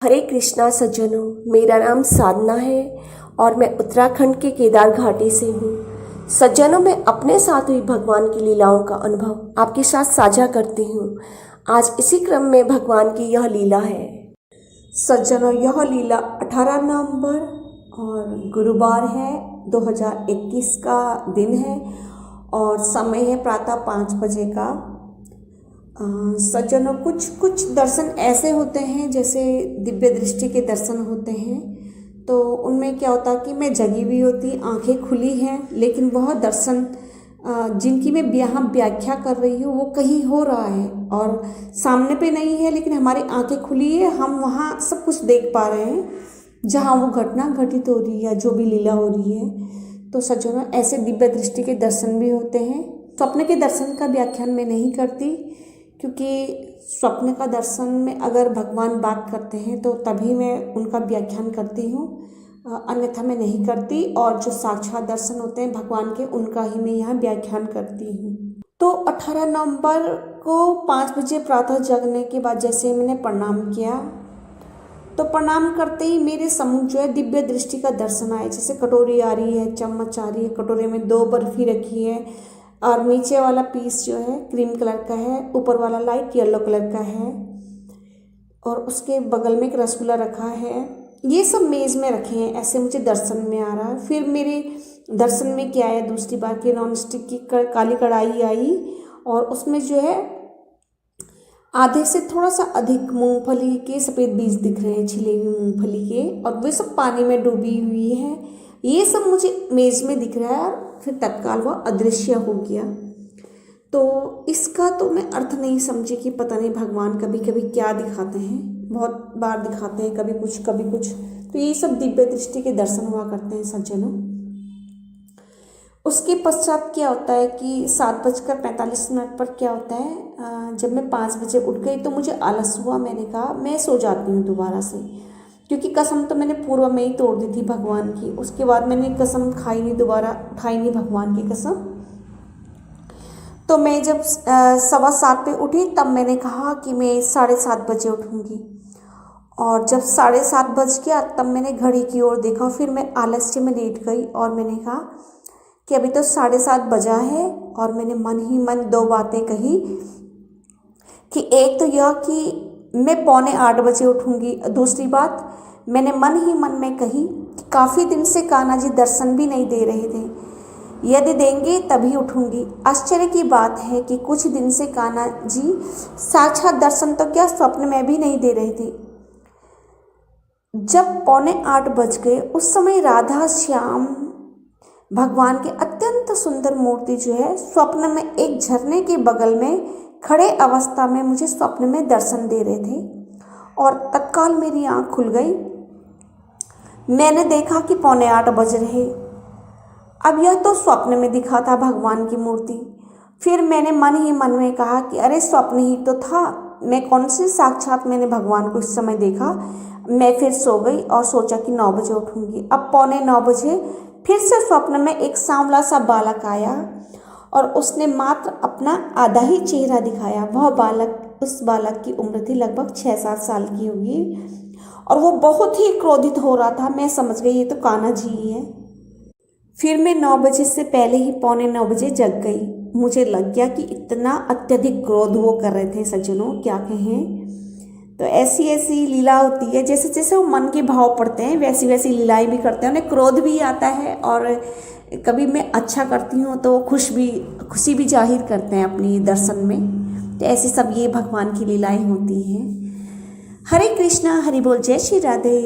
हरे कृष्णा सज्जनों, मेरा नाम साधना है और मैं उत्तराखंड के केदार घाटी से हूँ। सज्जनों, मैं अपने साथ हुई भगवान की लीलाओं का अनुभव आपके साथ साझा करती हूँ। आज इसी क्रम में भगवान की यह लीला है। सज्जनों, यह लीला 18 नवंबर और गुरुवार है, 2021 का दिन है और समय है प्रातः 5 बजे का। सज्जनों, कुछ दर्शन ऐसे होते हैं जैसे दिव्य दृष्टि के दर्शन होते हैं। तो उनमें क्या होता है कि मैं जगी हुई होती, आंखें खुली हैं, लेकिन वह दर्शन जिनकी मैं यहाँ व्याख्या कर रही हूँ वो कहीं हो रहा है और सामने पे नहीं है, लेकिन हमारी आंखें खुली है, हम वहाँ सब कुछ देख पा रहे हैं जहाँ वो घटना घटित हो रही है या जो भी लीला हो रही है। तो सज्जनों, ऐसे दिव्य दृष्टि के दर्शन भी होते हैं। स्वप्न के दर्शन का व्याख्यान मैं नहीं करती, क्योंकि स्वप्न का दर्शन में अगर भगवान बात करते हैं तो तभी मैं उनका व्याख्यान करती हूँ, अन्यथा मैं नहीं करती। और जो साक्षात दर्शन होते हैं भगवान के, उनका ही मैं यहाँ व्याख्यान करती हूँ। तो 18 नवंबर को 5 बजे प्रातः जगने के बाद जैसे मैंने प्रणाम किया, तो प्रणाम करते ही मेरे सम्मुख जो है दिव्य दृष्टि का दर्शन आया। जैसे कटोरी आ रही है, चम्मच आ रही है, कटोरे में 2 बर्फी रखी है और नीचे वाला पीस जो है क्रीम कलर का है, ऊपर वाला लाइट येलो कलर का है और उसके बगल में एक रसगुल्ला रखा है। ये सब मेज़ में रखे हैं, ऐसे मुझे दर्शन में आ रहा है। फिर मेरे दर्शन में क्या आया, दूसरी बार की नॉन स्टिक की काली कढ़ाई आई और उसमें जो है आधे से थोड़ा सा अधिक मूंगफली के सफ़ेद बीज दिख रहे हैं, छिले हुए मूंगफली के, और वे सब पानी में डूबी हुई है। ये सब मुझे मेज़ में दिख रहा है, फिर तत्काल वह अदृश्य हो गया। तो इसका तो मैं अर्थ नहीं समझी कि पता नहीं भगवान कभी कभी क्या दिखाते हैं, बहुत बार दिखाते हैं, कभी कुछ कभी कुछ। तो ये सब दिव्य दृष्टि के दर्शन हुआ करते हैं सज्जनों। उसके पश्चात क्या होता है कि 7:45 पर क्या होता है, जब मैं 5 बजे उठ गई तो मुझे आलस हुआ। मैंने कहा मैं सो जाती हूँ दोबारा से, क्योंकि कसम तो मैंने पूर्व में ही तोड़ दी थी भगवान की। उसके बाद मैंने कसम खाई नहीं, दोबारा उठाई नहीं भगवान की कसम। तो मैं जब 7:15 पे उठी तब मैंने कहा कि मैं 7:30 बजे उठूँगी, और जब 7:30 बज गया तब मैंने घड़ी की ओर देखा। फिर मैं आलस्य में लेट गई और मैंने कहा कि अभी तो 7:30 बजा है, और मैंने मन ही मन 2 बातें कही कि एक तो यह कि मैं 7:45 बजे उठूँगी, दूसरी बात मैंने मन ही मन में कही कि काफ़ी दिन से कान्हा जी दर्शन भी नहीं दे रहे थे, यदि देंगे तभी उठूँगी। आश्चर्य की बात है कि कुछ दिन से कान्हा जी साक्षात दर्शन तो क्या स्वप्न में भी नहीं दे रहे थे। जब 7:45 बज गए उस समय राधा श्याम भगवान के अत्यंत सुंदर मूर्ति जो है स्वप्न में एक झरने के बगल में खड़े अवस्था में मुझे स्वप्न में दर्शन दे रहे थे, और तत्काल मेरी आँख खुल गई। मैंने देखा कि 7:45 बज रहे। अब यह तो स्वप्न में दिखा था भगवान की मूर्ति। फिर मैंने मन ही मन में कहा कि अरे स्वप्न ही तो था, मैं कौन सी साक्षात मैंने भगवान को इस समय देखा। मैं फिर सो गई और सोचा कि 9 बजे उठूँगी। अब 8:45 बजे फिर से स्वप्न में एक सांवला सा बालक आया और उसने मात्र अपना आधा ही चेहरा दिखाया। वह बालक, उस बालक की उम्र थी लगभग 6-7 साल की होगी, और वो बहुत ही क्रोधित हो रहा था। मैं समझ गई ये तो कान्हा जी ही है। फिर मैं 9 बजे से पहले ही 8:45 बजे जग गई। मुझे लग गया कि इतना अत्यधिक क्रोध वो कर रहे थे सज्जनों, क्या कहें। तो ऐसी ऐसी लीला होती है, जैसे जैसे वो मन के भाव पड़ते हैं वैसी वैसी लीलाएं भी करते हैं। उन्हें क्रोध भी आता है, और कभी मैं अच्छा करती हूँ तो वो खुशी भी जाहिर करते हैं अपनी दर्शन में। तो ऐसे सब ये भगवान की लीलाएं होती हैं। हरे कृष्णा, हरि बोल, जय श्री राधे।